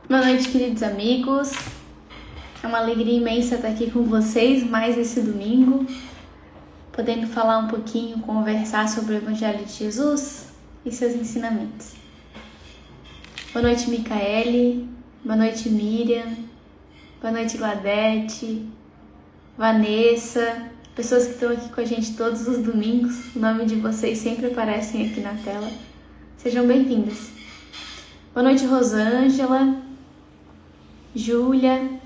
Boa noite, queridos amigos. É uma alegria imensa estar aqui com vocês mais esse domingo, podendo falar um pouquinho, conversar sobre o Evangelho de Jesus e seus ensinamentos. Boa noite, Micaele. Boa noite, Miriam. Boa noite, Gladete, Vanessa, pessoas que estão aqui com a gente todos os domingos. O nome de vocês sempre aparecem aqui na tela. Sejam bem-vindas. Boa noite, Rosângela, Júlia.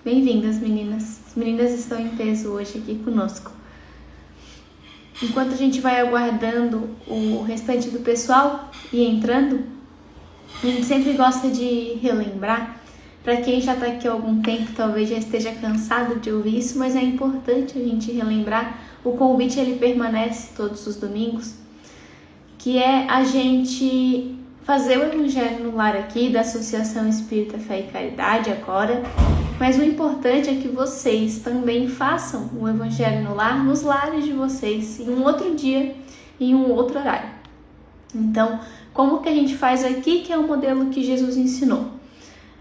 Bem-vindas, meninas. As meninas estão em peso hoje aqui conosco. Enquanto a gente vai aguardando o restante do pessoal e entrando, a gente sempre gosta de relembrar. Para quem já está aqui há algum tempo, talvez já esteja cansado de ouvir isso, mas é importante a gente relembrar. O convite ele permanece todos os domingos, que é a gente fazer o Evangelho no Lar aqui, da Associação Espírita Fé e Caridade agora, mas o importante é que vocês também façam o Evangelho no Lar, nos lares de vocês, em um outro dia, em um outro horário. Então, como que a gente faz aqui, que é o modelo que Jesus ensinou?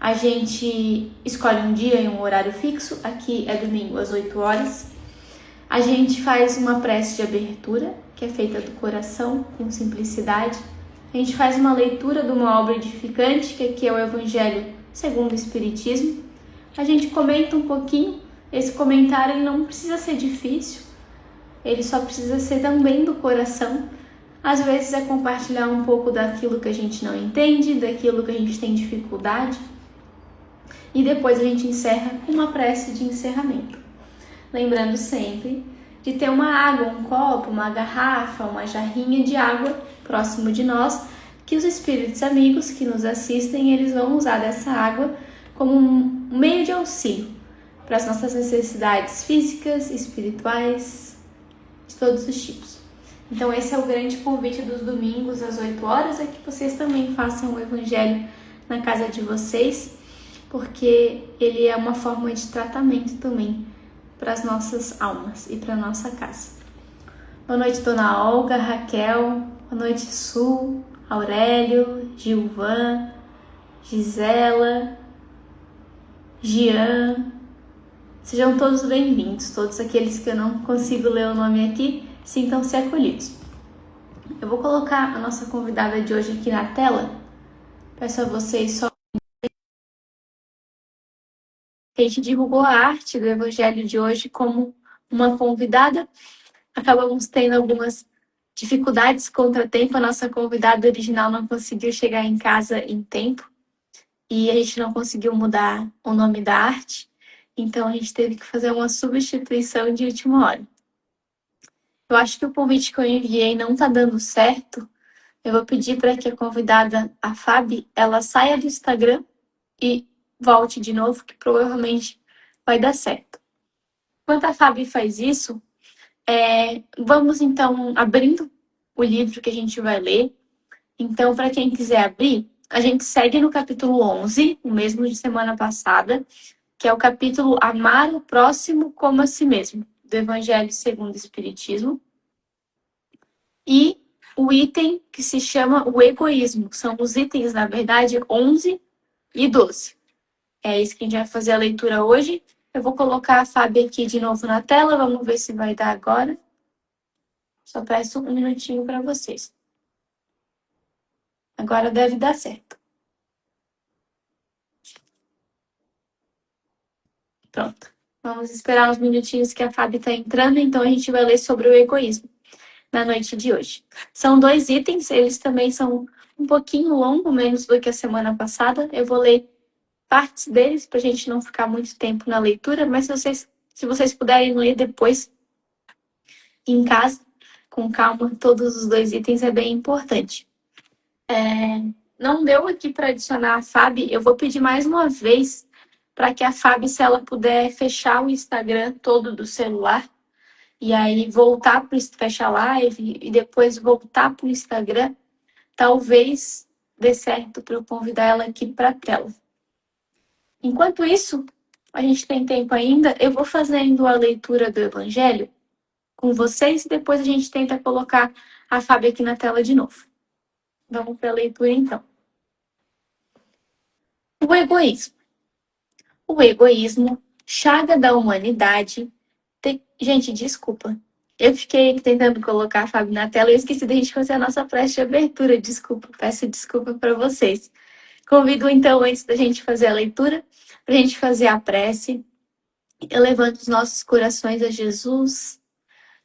A gente escolhe um dia e um horário fixo, aqui é domingo às 8 horas. A gente faz uma prece de abertura, que é feita do coração, com simplicidade. A gente faz uma leitura de uma obra edificante, que aqui é o Evangelho segundo o Espiritismo. A gente comenta um pouquinho. Esse comentário ele não precisa ser difícil, ele só precisa ser também do coração. Às vezes é compartilhar um pouco daquilo que a gente não entende, daquilo que a gente tem dificuldade. E depois a gente encerra com uma prece de encerramento. Lembrando sempre de ter uma água, um copo, uma garrafa, uma jarrinha de água próximo de nós, que os espíritos amigos que nos assistem, eles vão usar dessa água como um meio de auxílio para as nossas necessidades físicas, espirituais, de todos os tipos. Então esse é o grande convite dos domingos às 8 horas, é que vocês também façam o Evangelho na casa de vocês, porque ele é uma forma de tratamento também para as nossas almas e para a nossa casa. Boa noite, Dona Olga, Raquel, boa noite, Su, Aurélio, Gilvan, Gisela, Gian. Sejam todos bem-vindos, todos aqueles que eu não consigo ler o nome aqui, sintam-se acolhidos. Eu vou colocar a nossa convidada de hoje aqui na tela. Peço a vocês só. A gente divulgou a arte do Evangelho de hoje como uma convidada. Acabamos tendo algumas dificuldades, contratempo. A nossa convidada original não conseguiu chegar em casa em tempo e a gente não conseguiu mudar o nome da arte. Então a gente teve que fazer uma substituição de última hora. Eu acho que o convite que eu enviei não está dando certo. Eu vou pedir para que a convidada, a Fabi, ela saia do Instagram e volte de novo, que provavelmente vai dar certo. Enquanto a Fabi faz isso, vamos então abrindo o livro que a gente vai ler. Então, para quem quiser abrir, a gente segue no capítulo 11, o mesmo de semana passada, que é o capítulo Amar o Próximo como a Si Mesmo, do Evangelho segundo o Espiritismo. E o item que se chama o egoísmo. São os itens, na verdade, 11 e 12. É isso que a gente vai fazer a leitura hoje. Eu vou colocar a Fábio aqui de novo na tela. Vamos ver se vai dar agora. Só peço um minutinho para vocês. Agora deve dar certo. Pronto. Vamos esperar uns minutinhos que a Fábio está entrando. Então a gente vai ler sobre o egoísmo na noite de hoje. São 2 itens. Eles também são um pouquinho longos, menos do que a semana passada. Eu vou ler partes deles para a gente não ficar muito tempo na leitura, mas se vocês puderem ler depois em casa, com calma, todos os 2 itens é bem importante. Não deu aqui para adicionar a Fabi, eu vou pedir mais uma vez para que a Fabi, se ela puder fechar o Instagram todo do celular, e aí voltar para fechar a live e depois voltar para o Instagram, talvez dê certo para eu convidar ela aqui para a tela. Enquanto isso, a gente tem tempo ainda, eu vou fazendo a leitura do Evangelho com vocês e depois a gente tenta colocar a Fábio aqui na tela de novo. Vamos para a leitura então. O egoísmo. O egoísmo, chaga da humanidade. Gente, desculpa. Eu fiquei tentando colocar a Fábio na tela e eu esqueci da gente fazer a nossa prece de abertura. Desculpa, peço desculpa para vocês. Convido então, antes da gente fazer a leitura, para a gente fazer a prece, elevando os nossos corações a Jesus,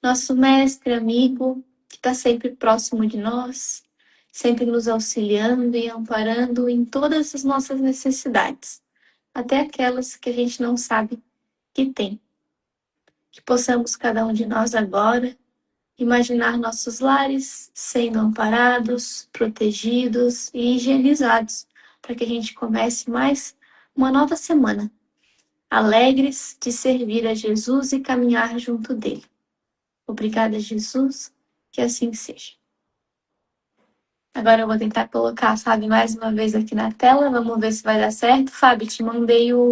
nosso mestre, amigo, que está sempre próximo de nós, sempre nos auxiliando e amparando em todas as nossas necessidades, até aquelas que a gente não sabe que tem. Que possamos cada um de nós agora imaginar nossos lares sendo amparados, protegidos e higienizados, para que a gente comece mais uma nova semana, alegres de servir a Jesus e caminhar junto dele. Obrigada, Jesus, que assim seja. Agora eu vou tentar colocar a Fábio mais uma vez aqui na tela, vamos ver se vai dar certo. Fábio,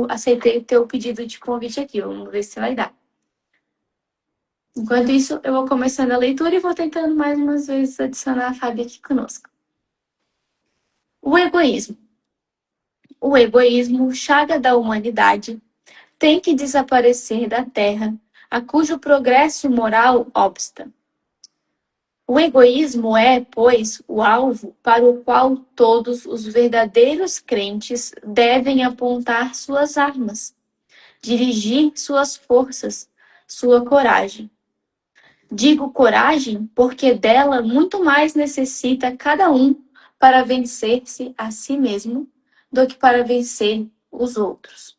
aceitei o teu pedido de convite aqui, vamos ver se vai dar. Enquanto isso, eu vou começando a leitura e vou tentando mais umas vezes adicionar a Fábio aqui conosco. O egoísmo. O egoísmo, chaga da humanidade, tem que desaparecer da Terra, a cujo progresso moral obsta. O egoísmo é, pois, o alvo para o qual todos os verdadeiros crentes devem apontar suas armas, dirigir suas forças, sua coragem. Digo coragem porque dela muito mais necessita cada um para vencer-se a si mesmo do que para vencer os outros.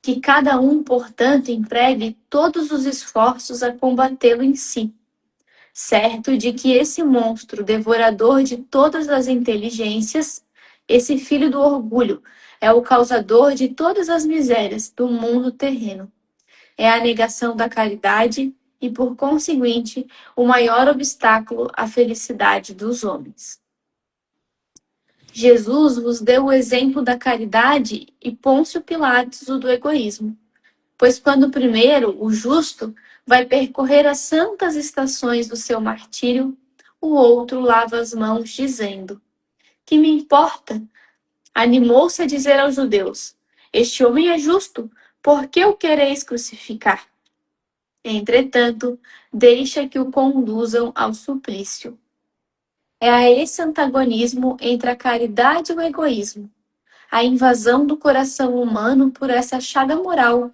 Que cada um, portanto, empregue todos os esforços a combatê-lo em si, certo de que esse monstro devorador de todas as inteligências, esse filho do orgulho, é o causador de todas as misérias do mundo terreno. É a negação da caridade e, por conseguinte, o maior obstáculo à felicidade dos homens. Jesus vos deu o exemplo da caridade e Pôncio Pilatos o do egoísmo. Pois quando primeiro, o justo, vai percorrer as santas estações do seu martírio, o outro lava as mãos, dizendo: que me importa? Animou-se a dizer aos judeus: este homem é justo, por que o quereis crucificar? Entretanto, deixa que o conduzam ao suplício. É a esse antagonismo entre a caridade e o egoísmo, a invasão do coração humano por essa chaga moral,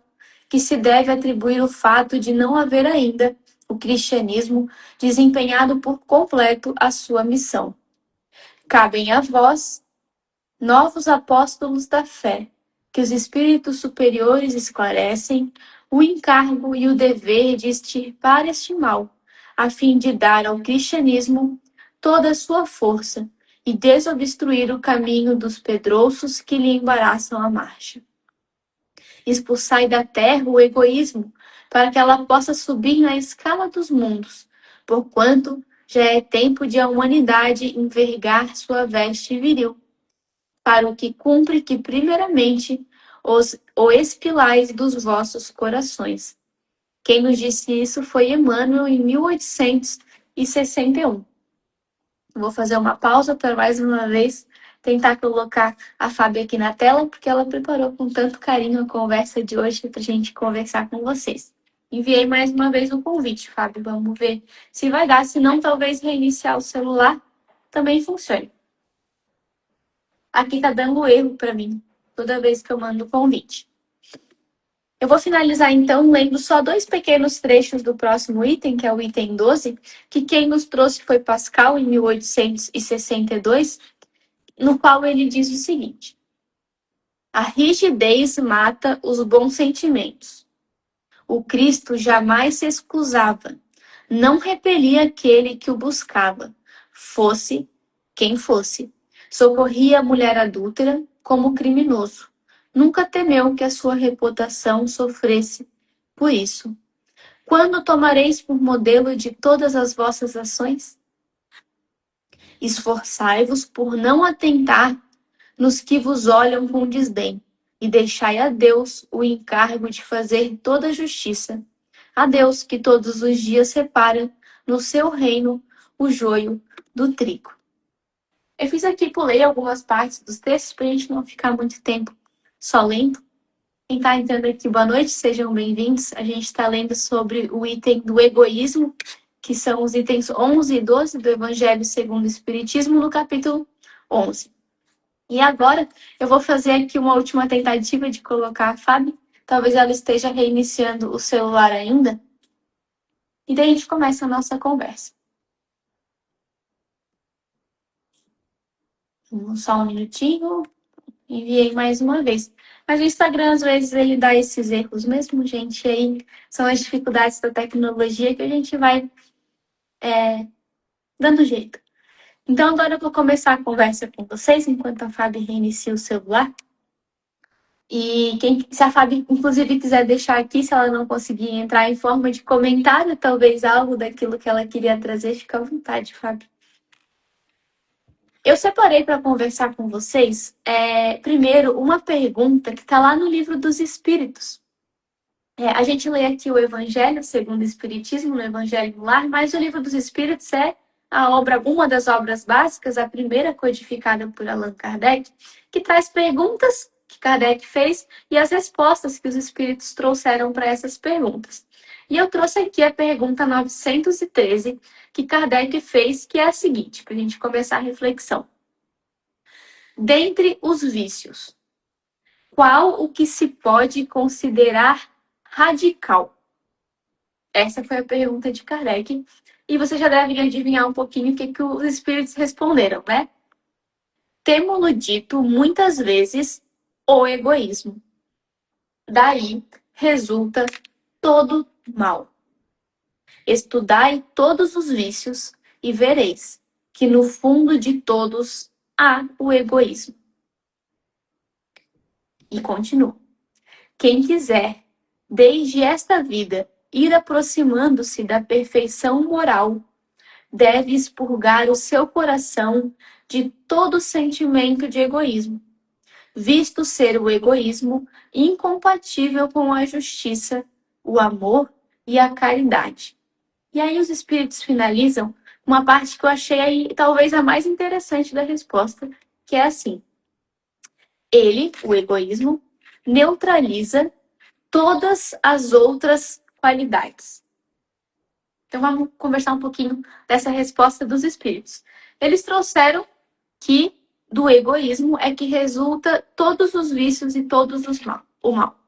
que se deve atribuir o fato de não haver ainda o cristianismo desempenhado por completo a sua missão. Cabem a vós, novos apóstolos da fé, que os espíritos superiores esclarecem, o encargo e o dever de extirpar este mal, a fim de dar ao cristianismo toda a sua força e desobstruir o caminho dos pedrouços que lhe embaraçam a marcha. Expulsai da terra o egoísmo, para que ela possa subir na escala dos mundos, porquanto já é tempo de a humanidade envergar sua veste viril, para o que cumpre que primeiramente o expilais dos vossos corações. Quem nos disse isso foi Emmanuel em 1861. Vou fazer uma pausa para mais uma vez tentar colocar a Fábio aqui na tela, porque ela preparou com tanto carinho a conversa de hoje para a gente conversar com vocês. Enviei mais uma vez o convite, Fábio. Vamos ver se vai dar. Se não, talvez reiniciar o celular também funcione. Aqui tá dando erro para mim, toda vez que eu mando o convite. Eu vou finalizar, então, lendo só 2 pequenos trechos do próximo item, que é o item 12, que quem nos trouxe foi Pascal, em 1862, no qual ele diz o seguinte: a rigidez mata os bons sentimentos. O Cristo jamais se excusava, não repelia aquele que o buscava, fosse quem fosse. Socorria a mulher adúltera como criminoso. Nunca temeu que a sua reputação sofresse por isso. Quando tomareis por modelo de todas as vossas ações? Esforçai-vos por não atentar nos que vos olham com desdém, e deixai a Deus o encargo de fazer toda a justiça. A Deus que todos os dias separa no seu reino o joio do trigo. Eu fiz aqui, pulei algumas partes dos textos para a gente não ficar muito tempo só lendo. Quem está entrando aqui, boa noite, sejam bem-vindos. A gente está lendo sobre o item do egoísmo, que são os itens 11 e 12 do Evangelho segundo o Espiritismo, no capítulo 11. E agora eu vou fazer aqui uma última tentativa de colocar a Fábio. Talvez ela esteja reiniciando o celular ainda. E daí a gente começa a nossa conversa. Só um minutinho. Enviei mais uma vez. Mas o Instagram, às vezes, ele dá esses erros mesmo, gente. E aí são as dificuldades da tecnologia que a gente vai dando jeito. Então, agora eu vou começar a conversa com vocês, enquanto a Fábio reinicia o celular. E se a Fábio, inclusive, quiser deixar aqui, se ela não conseguir entrar em forma de comentário, talvez algo daquilo que ela queria trazer, fica à vontade, Fábio. Eu separei para conversar com vocês, primeiro, uma pergunta que está lá no Livro dos Espíritos. A gente lê aqui o Evangelho segundo o Espiritismo, no Evangelho no Lar, mas o Livro dos Espíritos é uma das obras básicas, a primeira codificada por Allan Kardec, que traz perguntas que Kardec fez e as respostas que os Espíritos trouxeram para essas perguntas. E eu trouxe aqui a pergunta 913, que Kardec fez, que é a seguinte, para a gente começar a reflexão. Dentre os vícios, qual o que se pode considerar radical? Essa foi a pergunta de Kardec. E você já deve adivinhar um pouquinho o que os espíritos responderam, né? Temo-lo dito muitas vezes o egoísmo. Daí resulta todo mal. Estudai todos os vícios e vereis que no fundo de todos há o egoísmo. E continua. Quem quiser, desde esta vida, ir aproximando-se da perfeição moral, deve expurgar o seu coração de todo sentimento de egoísmo, visto ser o egoísmo incompatível com a justiça, o amor e a caridade. E aí os espíritos finalizam uma parte que eu achei aí talvez a mais interessante da resposta, que é assim. Ele, o egoísmo, neutraliza todas as outras qualidades. Então vamos conversar um pouquinho dessa resposta dos espíritos. Eles trouxeram que do egoísmo é que resulta todos os vícios e todos o mal.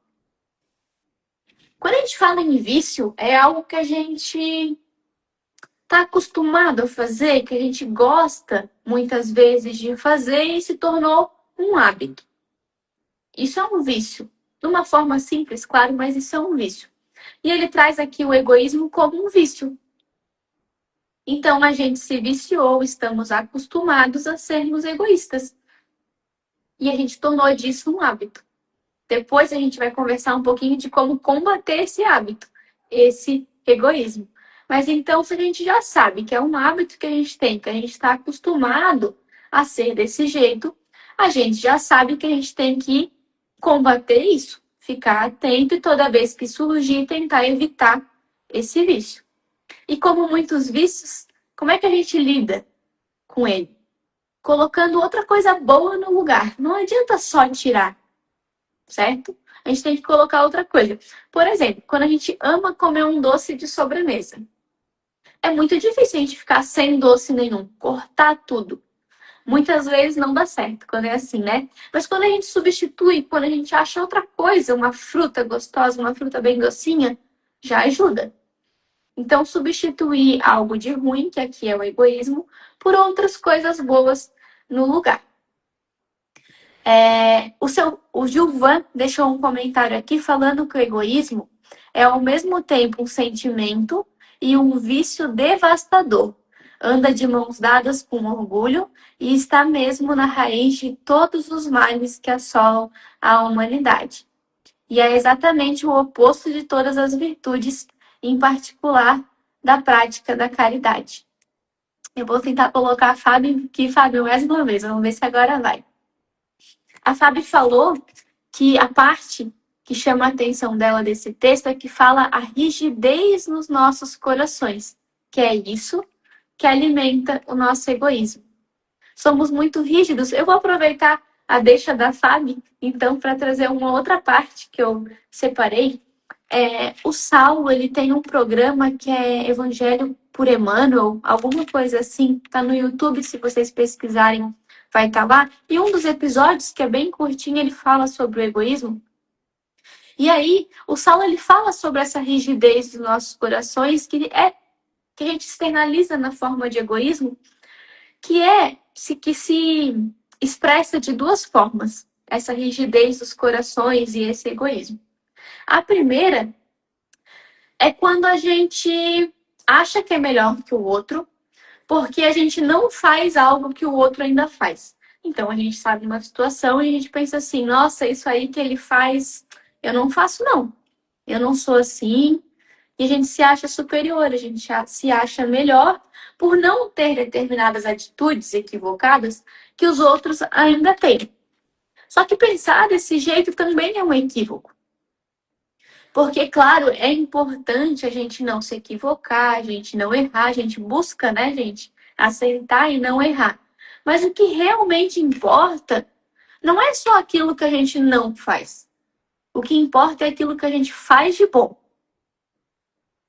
Quando a gente fala em vício, é algo que a gente está acostumado a fazer, que a gente gosta muitas vezes de fazer e se tornou um hábito. Isso é um vício. De uma forma simples, claro, mas isso é um vício. E ele traz aqui o egoísmo como um vício. Então, a gente se viciou, estamos acostumados a sermos egoístas. E a gente tornou disso um hábito. Depois a gente vai conversar um pouquinho de como combater esse hábito, esse egoísmo. Mas então, se a gente já sabe que é um hábito que a gente tem, que a gente está acostumado a ser desse jeito, a gente já sabe que a gente tem que combater isso, ficar atento e toda vez que surgir, tentar evitar esse vício. E como muitos vícios, como é que a gente lida com ele? Colocando outra coisa boa no lugar. Não adianta só tirar, certo? A gente tem que colocar outra coisa. Por exemplo, quando a gente ama comer um doce de sobremesa, é muito difícil a gente ficar sem doce nenhum, cortar tudo. Muitas vezes não dá certo quando é assim, né? Mas quando a gente substitui, quando a gente acha outra coisa, uma fruta gostosa, uma fruta bem docinha, já ajuda. Então, substituir algo de ruim, que aqui é o egoísmo, por outras coisas boas no lugar. O Gilvan deixou um comentário aqui falando que o egoísmo é ao mesmo tempo um sentimento e um vício devastador. Anda de mãos dadas com orgulho e está mesmo na raiz de todos os males que assolam a humanidade. E é exatamente o oposto de todas as virtudes, em particular da prática da caridade. Eu vou tentar colocar a Fábio aqui, Fábio, mais uma vez, vamos ver se agora vai. A Fábio falou que a parte que chama a atenção dela desse texto é que fala a rigidez nos nossos corações, que é isso que alimenta o nosso egoísmo. somos muito rígidos. Eu vou aproveitar a deixa da Fábio, então, para trazer uma outra parte que eu separei. O Saulo, ele tem um programa que é Evangelho por Emmanuel, alguma coisa assim, tá no YouTube, se vocês pesquisarem, vai estar lá. E um dos episódios, que é bem curtinho, ele fala sobre o egoísmo. E aí, o Saulo, ele fala sobre essa rigidez dos nossos corações, que a gente externaliza na forma de egoísmo, que se expressa de duas formas, essa rigidez dos corações e esse egoísmo. A primeira é quando a gente acha que é melhor que o outro, porque a gente não faz algo que o outro ainda faz. Então, a gente sabe uma situação e a gente pensa assim, nossa, isso aí que ele faz, eu não faço não. Eu não sou assim. E a gente se acha superior, a gente se acha melhor por não ter determinadas atitudes equivocadas que os outros ainda têm. Só que pensar desse jeito também é um equívoco. Porque, claro, é importante a gente não se equivocar, a gente não errar, a gente busca, né, gente, acertar e não errar. Mas o que realmente importa não é só aquilo que a gente não faz. O que importa é aquilo que a gente faz de bom.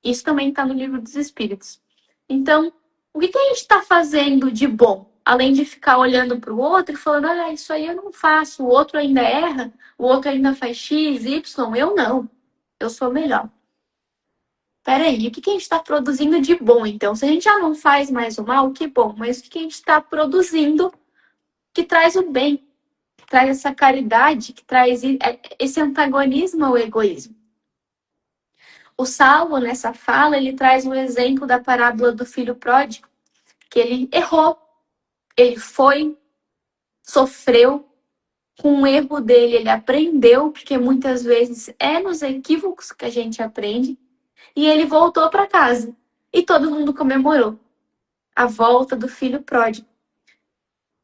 Isso também está no Livro dos Espíritos. Então, o que a gente está fazendo de bom? Além de ficar olhando para o outro e falando, isso aí eu não faço, o outro ainda erra, o outro ainda faz X, Y, eu não. Eu sou melhor. Peraí, o que a gente está produzindo de bom, então? Se a gente já não faz mais o mal, que bom. Mas o que a gente está produzindo que traz o bem, que traz essa caridade, que traz esse antagonismo ao egoísmo? O Saulo, nessa fala, ele traz um exemplo da parábola do filho pródigo, que ele errou, ele foi, sofreu, com o erro dele ele aprendeu, porque muitas vezes é nos equívocos que a gente aprende, e ele voltou para casa. E todo mundo comemorou a volta do filho pródigo.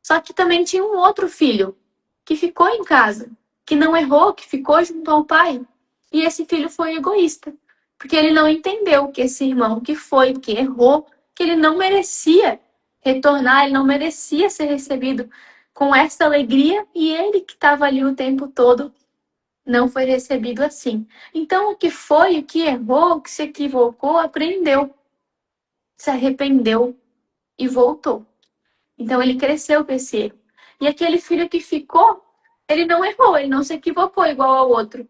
Só que também tinha um outro filho que ficou em casa, que não errou, que ficou junto ao pai. E esse filho foi egoísta, porque ele não entendeu que esse irmão que foi, que errou, que ele não merecia retornar, ele não merecia ser recebido com essa alegria, e ele que estava ali o tempo todo não foi recebido assim. Então, o que foi, o que errou, o que se equivocou, aprendeu, se arrependeu e voltou. Então, ele cresceu com esse erro. E aquele filho que ficou, ele não errou, ele não se equivocou igual ao outro.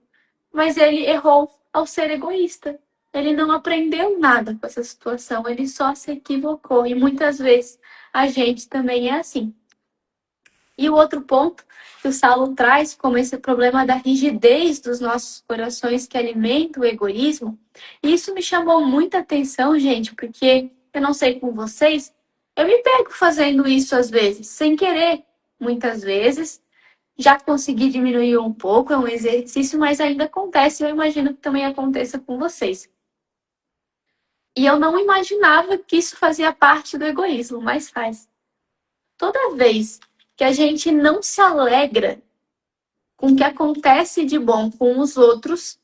Mas ele errou ao ser egoísta. Ele não aprendeu nada com essa situação, ele só se equivocou. E muitas vezes a gente também é assim. E o outro ponto que o Saulo traz, como esse problema da rigidez dos nossos corações que alimenta o egoísmo, isso me chamou muita atenção, gente, porque eu não sei com vocês, eu me pego fazendo isso às vezes, sem querer, muitas vezes. Já consegui diminuir um pouco, é um exercício, mas ainda acontece, eu imagino que também aconteça com vocês. E eu não imaginava que isso fazia parte do egoísmo, mas faz. Toda vez que a gente não se alegra com o que acontece de bom com os outros,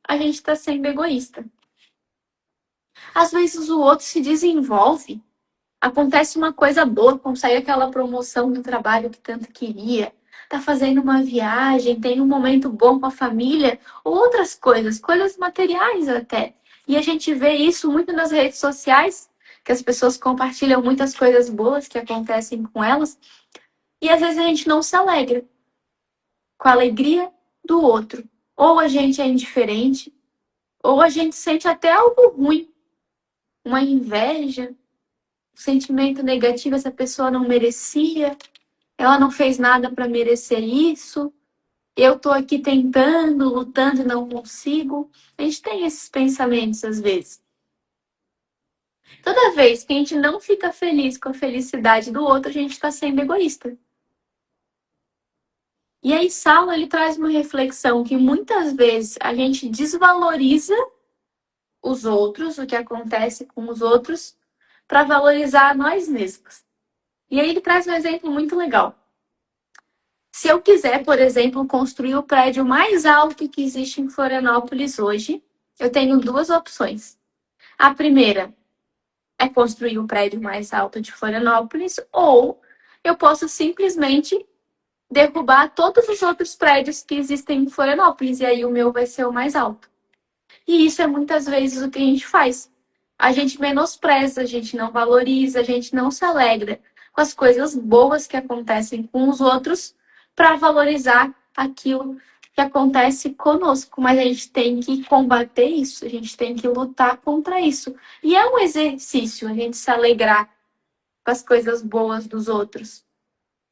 a gente está sendo egoísta. Às vezes o outro se desenvolve, acontece uma coisa boa, consegue aquela promoção do trabalho que tanto queria, tá fazendo uma viagem, tem um momento bom com a família, ou outras coisas, coisas materiais até. E a gente vê isso muito nas redes sociais, que as pessoas compartilham muitas coisas boas que acontecem com elas, e às vezes a gente não se alegra com a alegria do outro. Ou a gente é indiferente, ou a gente sente até algo ruim, uma inveja, um sentimento negativo, essa pessoa não merecia, ela não fez nada para merecer isso, eu tô aqui tentando, lutando e não consigo. A gente tem esses pensamentos às vezes. Toda vez que a gente não fica feliz com a felicidade do outro, a gente está sendo egoísta. E aí, Saulo, ele traz uma reflexão que muitas vezes a gente desvaloriza os outros, o que acontece com os outros, para valorizar nós mesmos. E aí ele traz um exemplo muito legal. Se eu quiser, por exemplo, construir o prédio mais alto que existe em Florianópolis hoje, eu tenho duas opções. A primeira é construir o prédio mais alto de Florianópolis, ou eu posso simplesmente derrubar todos os outros prédios que existem em Florianópolis, e aí o meu vai ser o mais alto. E isso é muitas vezes o que a gente faz. A gente menospreza, a gente não valoriza, a gente não se alegra com as coisas boas que acontecem com os outros para valorizar aquilo que acontece conosco. Mas a gente tem que combater isso, a gente tem que lutar contra isso. E é um exercício a gente se alegrar com as coisas boas dos outros.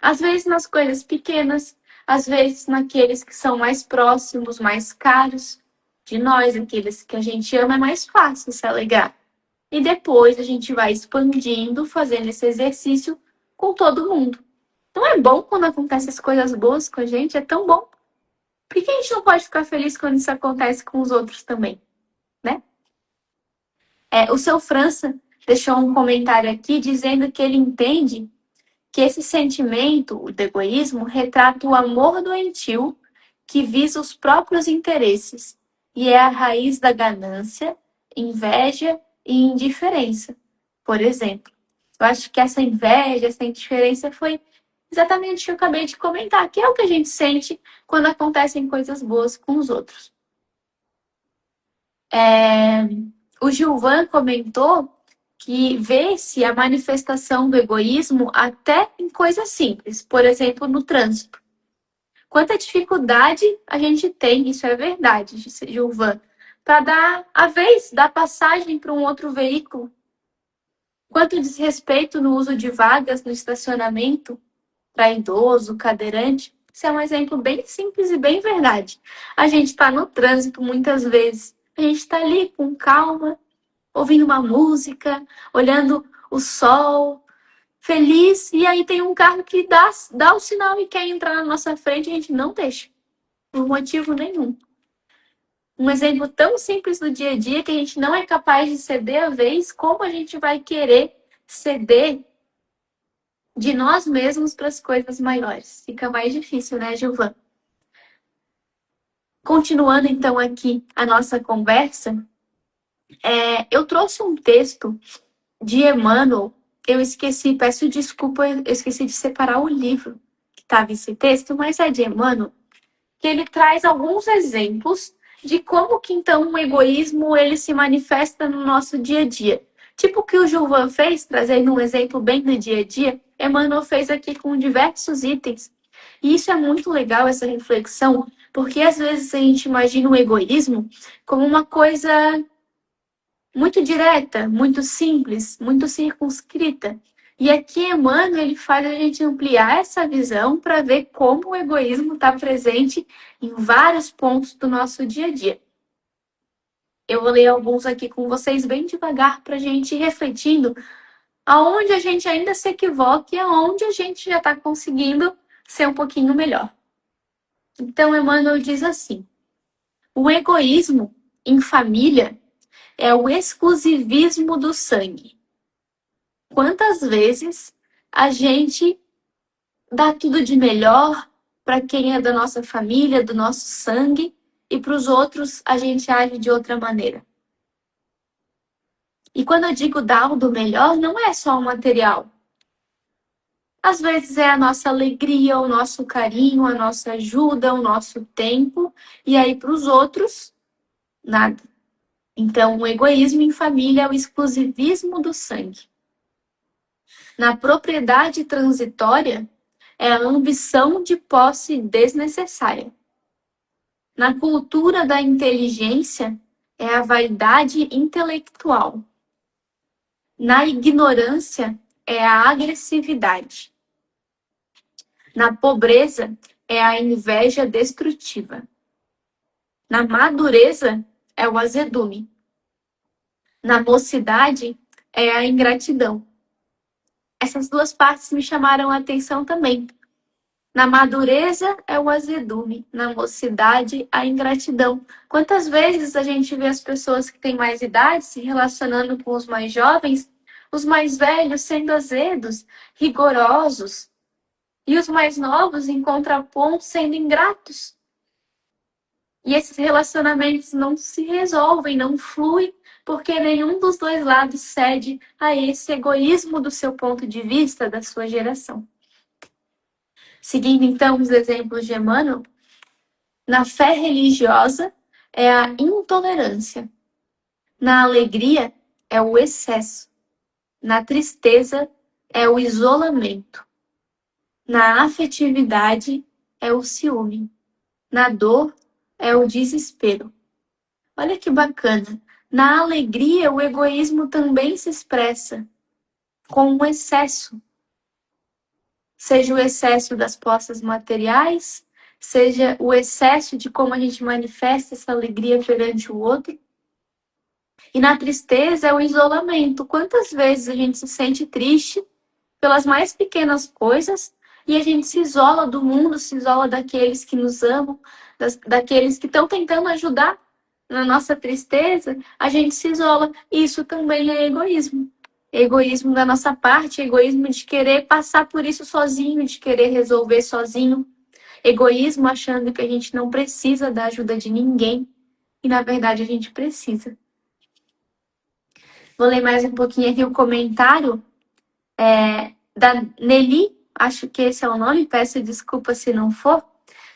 Às vezes nas coisas pequenas, às vezes naqueles que são mais próximos, mais caros de nós, aqueles que a gente ama, é mais fácil se alegrar. E depois a gente vai expandindo, fazendo esse exercício com todo mundo. Não é bom quando acontecem as coisas boas com a gente? É tão bom. Por que a gente não pode ficar feliz quando isso acontece com os outros também, né? O seu França deixou um comentário aqui dizendo que ele entende que esse sentimento, o do egoísmo, retrata o amor doentio que visa os próprios interesses e é a raiz da ganância, inveja e indiferença. Por exemplo, eu acho que essa inveja, essa indiferença foi exatamente o que eu acabei de comentar, que é o que a gente sente quando acontecem coisas boas com os outros. O Gilvan comentou que vê-se a manifestação do egoísmo até em coisas simples, por exemplo, no trânsito. Quanta dificuldade a gente tem, isso é verdade, Gilvan, para dar a vez, dar passagem para um outro veículo. Quanto desrespeito no uso de vagas no estacionamento para idoso, cadeirante. Isso é um exemplo bem simples e bem verdade. A gente está no trânsito muitas vezes, a gente está ali com calma, ouvindo uma música, olhando o sol, feliz, e aí tem um carro que dá o sinal e quer entrar na nossa frente e a gente não deixa, por motivo nenhum. Um exemplo tão simples do dia a dia que a gente não é capaz de ceder a vez, como a gente vai querer ceder de nós mesmos para as coisas maiores. Fica mais difícil, né, Gilvan? Continuando então aqui a nossa conversa, eu trouxe um texto de Emmanuel. Eu esqueci, peço desculpa, eu esqueci de separar o livro que estava esse texto, mas é de Emmanuel, que ele traz alguns exemplos de como que então o egoísmo ele se manifesta no nosso dia a dia. Tipo o que o Gilvan fez, trazendo um exemplo bem do dia a dia, Emmanuel fez aqui com diversos itens. E isso é muito legal, essa reflexão, porque às vezes a gente imagina o egoísmo como uma coisa muito direta, muito simples, muito circunscrita. E aqui Emmanuel ele faz a gente ampliar essa visão para ver como o egoísmo está presente em vários pontos do nosso dia a dia. Eu vou ler alguns aqui com vocês bem devagar para a gente ir refletindo aonde a gente ainda se equivoca e aonde a gente já está conseguindo ser um pouquinho melhor. Então Emmanuel diz assim: o egoísmo em família é o exclusivismo do sangue. Quantas vezes a gente dá tudo de melhor para quem é da nossa família, do nosso sangue, e para os outros a gente age de outra maneira. E quando eu digo dar o do melhor, não é só o material. Às vezes é a nossa alegria, o nosso carinho, a nossa ajuda, o nosso tempo, e aí para os outros, nada. Então, o egoísmo em família é o exclusivismo do sangue. Na propriedade transitória, é a ambição de posse desnecessária. Na cultura da inteligência, é a vaidade intelectual. Na ignorância, é a agressividade. Na pobreza, é a inveja destrutiva. Na madureza, é o azedume. Na mocidade, é a ingratidão. Essas duas partes me chamaram a atenção também. Na madureza é o azedume, na mocidade a ingratidão. Quantas vezes a gente vê as pessoas que têm mais idade se relacionando com os mais jovens, os mais velhos sendo azedos, rigorosos, e os mais novos, em contraponto, sendo ingratos. E esses relacionamentos não se resolvem, não fluem, porque nenhum dos dois lados cede a esse egoísmo do seu ponto de vista, da sua geração. Seguindo então os exemplos de Emmanuel, na fé religiosa é a intolerância, na alegria é o excesso, na tristeza é o isolamento, na afetividade é o ciúme, na dor é o desespero. Olha que bacana! Na alegria, o egoísmo também se expressa com o excesso. Seja o excesso das posses materiais, seja o excesso de como a gente manifesta essa alegria perante o outro. E na tristeza é o isolamento. Quantas vezes a gente se sente triste pelas mais pequenas coisas e a gente se isola do mundo, se isola daqueles que nos amam, daqueles que estão tentando ajudar na nossa tristeza, a gente se isola. Isso também é egoísmo. Egoísmo da nossa parte, egoísmo de querer passar por isso sozinho, de querer resolver sozinho. Egoísmo achando que a gente não precisa da ajuda de ninguém. E na verdade a gente precisa. Vou ler mais um pouquinho aqui o comentário da Nelly, acho que esse é o nome, peço desculpa se não for,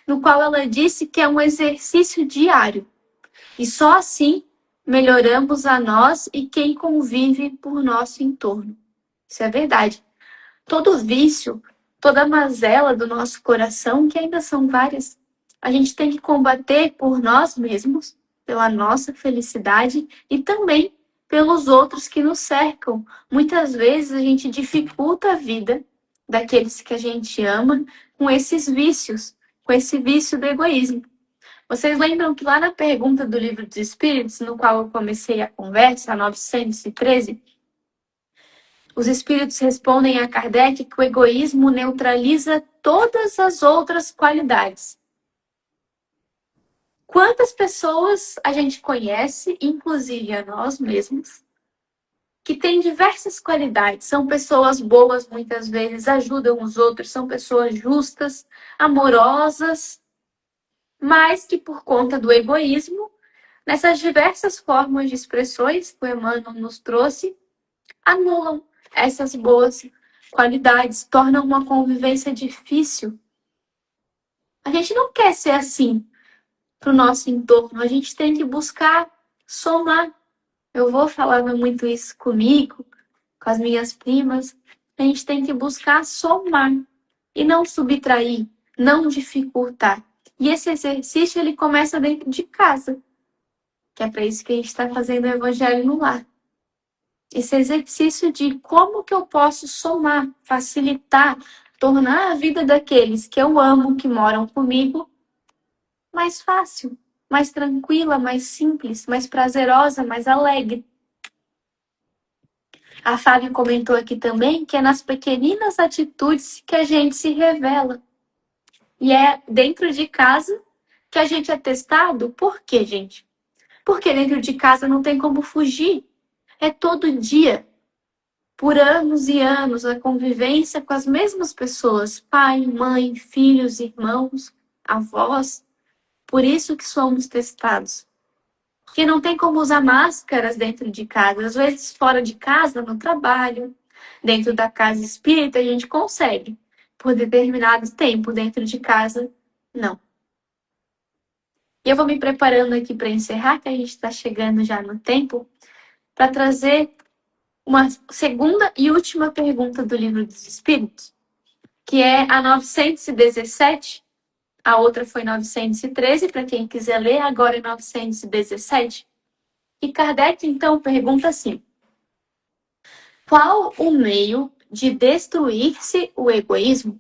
no qual ela disse que é um exercício diário. E só assim melhoramos a nós e quem convive por nosso entorno. Isso é verdade. Todo vício, toda mazela do nosso coração, que ainda são várias, a gente tem que combater por nós mesmos, pela nossa felicidade e também pelos outros que nos cercam. Muitas vezes a gente dificulta a vida daqueles que a gente ama com esses vícios, com esse vício do egoísmo. Vocês lembram que lá na pergunta do Livro dos Espíritos, no qual eu comecei a conversa, 913, os Espíritos respondem a Kardec que o egoísmo neutraliza todas as outras qualidades. Quantas pessoas a gente conhece, inclusive a nós mesmos, que têm diversas qualidades, são pessoas boas muitas vezes, ajudam os outros, são pessoas justas, amorosas, mas que por conta do egoísmo, nessas diversas formas de expressões que o Emmanuel nos trouxe, anulam essas boas qualidades, tornam uma convivência difícil. A gente não quer ser assim para o nosso entorno, a gente tem que buscar somar. Eu vou falando muito isso comigo, com as minhas primas. A gente tem que buscar somar e não subtrair, não dificultar. E esse exercício, ele começa dentro de casa, que é para isso que a gente está fazendo o Evangelho no Lar. Esse exercício de como que eu posso somar, facilitar, tornar a vida daqueles que eu amo, que moram comigo, mais fácil, mais tranquila, mais simples, mais prazerosa, mais alegre. A Fábio comentou aqui também que é nas pequeninas atitudes que a gente se revela. E é dentro de casa que a gente é testado. Por quê, gente? Porque dentro de casa não tem como fugir. É todo dia, por anos e anos, a convivência com as mesmas pessoas. Pai, mãe, filhos, irmãos, avós. Por isso que somos testados. Porque não tem como usar máscaras dentro de casa. Às vezes fora de casa, no trabalho. Dentro da casa espírita, a gente consegue. Por determinado tempo, dentro de casa, não. E eu vou me preparando aqui para encerrar, que a gente está chegando já no tempo, para trazer uma segunda e última pergunta do Livro dos Espíritos, que é a 917. A outra foi 913, para quem quiser ler, agora é 917. E Kardec, então, pergunta assim: qual o meio de destruir-se o egoísmo?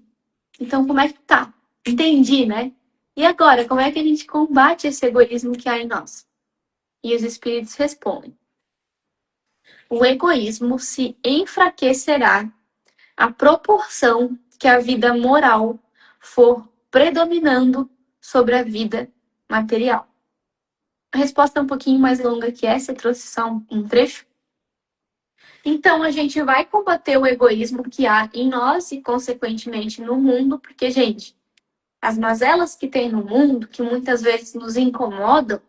Então, como é que tá? Entendi, né? E agora, como é que a gente combate esse egoísmo que há em nós? E os espíritos respondem: o egoísmo se enfraquecerá à proporção que a vida moral for predominando sobre a vida material. A resposta é um pouquinho mais longa que essa, eu trouxe só um trecho. Então, a gente vai combater o egoísmo que há em nós e, consequentemente, no mundo, porque, gente, as mazelas que tem no mundo, que muitas vezes nos incomodam,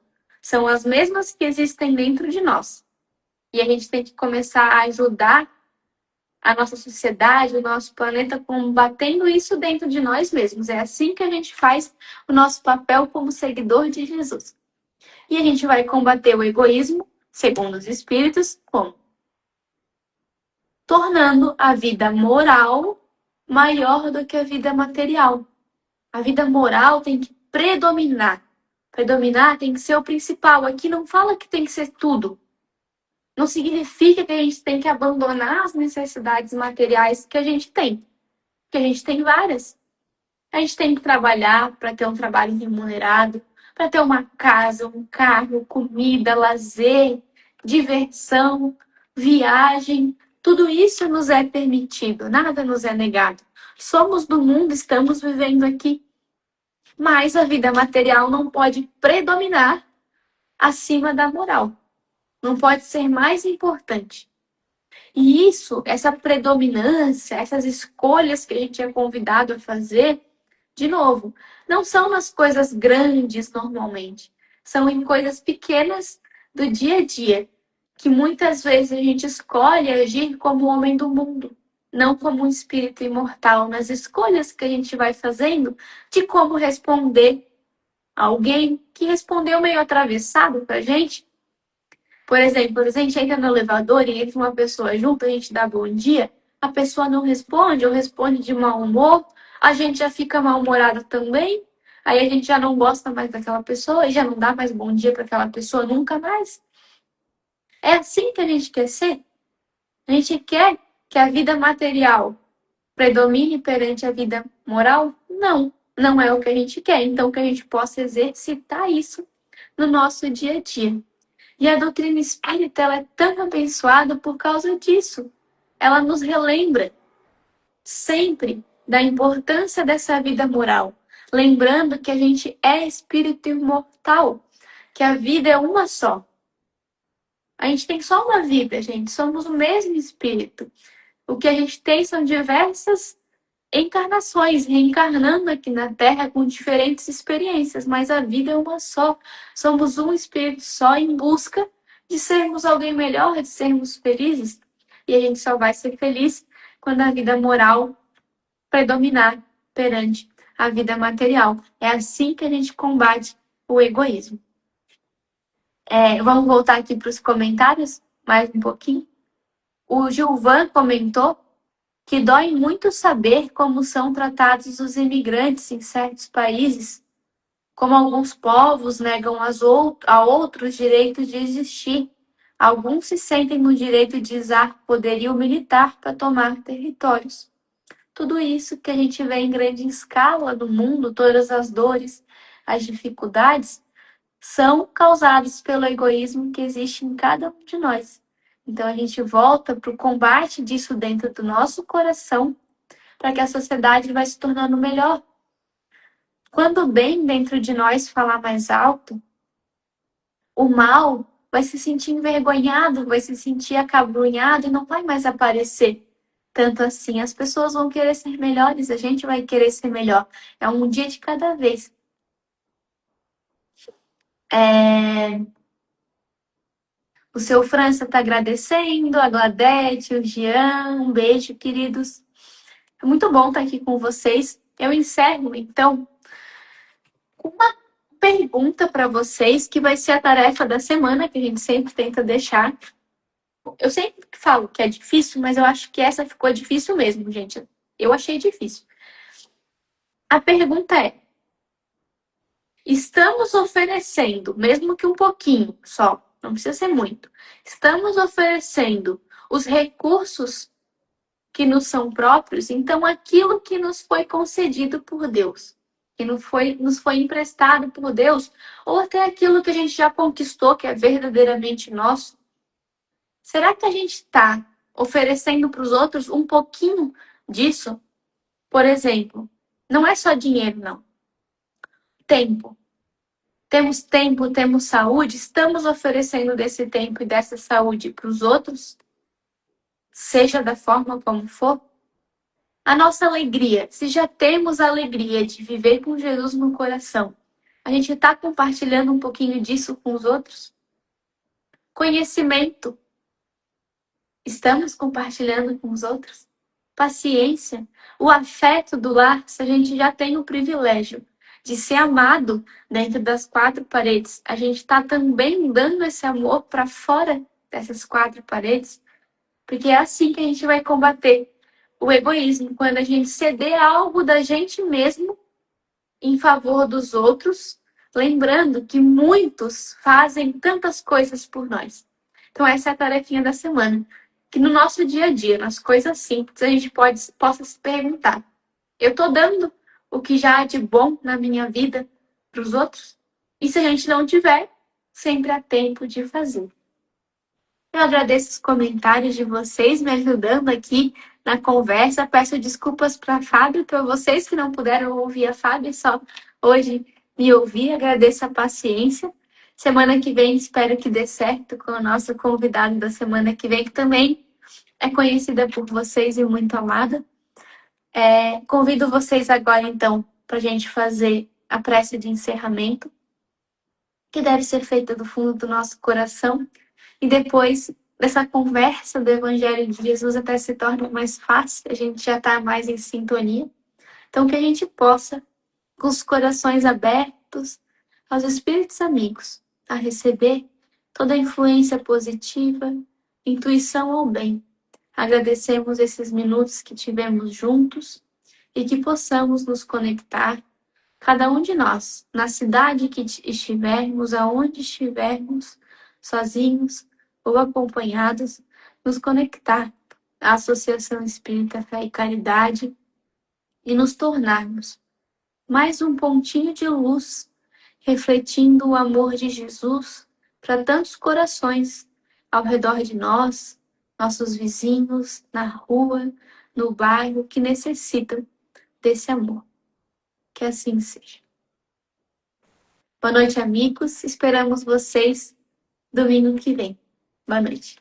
são as mesmas que existem dentro de nós. E a gente tem que começar a ajudar a nossa sociedade, o nosso planeta, combatendo isso dentro de nós mesmos. É assim que a gente faz o nosso papel como seguidor de Jesus. E a gente vai combater o egoísmo, segundo os espíritos, como? Tornando a vida moral maior do que a vida material. A vida moral tem que predominar. Predominar tem que ser o principal. Aqui não fala que tem que ser tudo. Não significa que a gente tem que abandonar as necessidades materiais que a gente tem. Porque a gente tem várias. A gente tem que trabalhar para ter um trabalho remunerado, para ter uma casa, um carro, comida, lazer, diversão, viagem. Tudo isso nos é permitido, nada nos é negado. Somos do mundo, estamos vivendo aqui. Mas a vida material não pode predominar acima da moral. Não pode ser mais importante. E isso, essa predominância, essas escolhas que a gente é convidado a fazer, de novo, não são nas coisas grandes normalmente. São em coisas pequenas do dia a dia, que muitas vezes a gente escolhe agir como homem do mundo, não como um espírito imortal, nas escolhas que a gente vai fazendo de como responder a alguém que respondeu meio atravessado pra gente. Por exemplo, a gente entra no elevador e entra uma pessoa junto, a gente dá bom dia, a pessoa não responde ou responde de mau humor, a gente já fica mal-humorado também, aí a gente já não gosta mais daquela pessoa e já não dá mais bom dia para aquela pessoa nunca mais. É assim que a gente quer ser? A gente quer que a vida material predomine perante a vida moral? Não, não é o que a gente quer. Então, que a gente possa exercitar isso no nosso dia a dia. E a doutrina espírita ela é tão abençoada por causa disso. Ela nos relembra sempre da importância dessa vida moral. Lembrando que a gente é espírito imortal, que a vida é uma só. A gente tem só uma vida, gente. Somos o mesmo espírito. O que a gente tem são diversas encarnações, reencarnando aqui na Terra com diferentes experiências, mas a vida é uma só. Somos um espírito só em busca de sermos alguém melhor, de sermos felizes. E a gente só vai ser feliz quando a vida moral predominar perante a vida material. É assim que a gente combate o egoísmo. Vamos voltar aqui para os comentários, mais um pouquinho. O Gilvan comentou que dói muito saber como são tratados os imigrantes em certos países, como alguns povos negam a outros direitos de existir. Alguns se sentem no direito de usar poderio militar para tomar territórios. Tudo isso que a gente vê em grande escala no mundo, todas as dores, as dificuldades, são causados pelo egoísmo que existe em cada um de nós. Então a gente volta para o combate disso dentro do nosso coração, para que a sociedade vai se tornando melhor. Quando o bem dentro de nós falar mais alto, o mal vai se sentir envergonhado, vai se sentir acabrunhado e não vai mais aparecer tanto assim. As pessoas vão querer ser melhores, a gente vai querer ser melhor. É um dia de cada vez. O seu França está agradecendo, a Gladete, o Jean, um beijo, queridos. É muito bom estar aqui com vocês. Eu encerro, então, com uma pergunta para vocês, que vai ser a tarefa da semana, que a gente sempre tenta deixar. Eu sempre falo que é difícil, mas eu acho que essa ficou difícil mesmo, gente. Eu achei difícil. A pergunta é: estamos oferecendo, mesmo que um pouquinho só, não precisa ser muito, estamos oferecendo os recursos que nos são próprios, então aquilo que nos foi concedido por Deus, que nos foi emprestado por Deus, ou até aquilo que a gente já conquistou, que é verdadeiramente nosso, será que a gente está oferecendo para os outros um pouquinho disso? Por exemplo, não é só dinheiro, não. Tempo. Temos tempo, temos saúde, estamos oferecendo desse tempo e dessa saúde para os outros? Seja da forma como for? A nossa alegria, se já temos a alegria de viver com Jesus no coração, a gente está compartilhando um pouquinho disso com os outros? Conhecimento. estamos compartilhando com os outros? Paciência, o afeto do lar, se a gente já tem o privilégio de ser amado dentro das quatro paredes, a gente está também dando esse amor para fora dessas quatro paredes, porque é assim que a gente vai combater o egoísmo, quando a gente ceder algo da gente mesmo em favor dos outros, lembrando que muitos fazem tantas coisas por nós. Então essa é a tarefinha da semana. Que no nosso dia a dia, nas coisas simples, a gente possa se perguntar: eu estou dando o que já há de bom na minha vida para os outros? E se a gente não tiver, sempre há tempo de fazer. Eu agradeço os comentários de vocês me ajudando aqui na conversa. Peço desculpas para a Fábio, para vocês que não puderam ouvir a Fábio, só hoje me ouvir. Agradeço a paciência. Semana que vem espero que dê certo com a nossa convidada da semana que vem, que também é conhecida por vocês e muito amada. Convido vocês agora, então, para a gente fazer a prece de encerramento, que deve ser feita do fundo do nosso coração. E depois dessa conversa do Evangelho de Jesus até se torna mais fácil, a gente já está mais em sintonia. Então, que a gente possa, com os corações abertos aos espíritos amigos, a receber toda a influência positiva, intuição ao bem. Agradecemos esses minutos que tivemos juntos e que possamos nos conectar, cada um de nós, na cidade que estivermos, aonde estivermos, sozinhos ou acompanhados, nos conectar à Associação Espírita Fé e Caridade e nos tornarmos mais um pontinho de luz, refletindo o amor de Jesus para tantos corações ao redor de nós, nossos vizinhos, na rua, no bairro, que necessitam desse amor. Que assim seja. Boa noite, amigos. Esperamos vocês domingo que vem. Boa noite.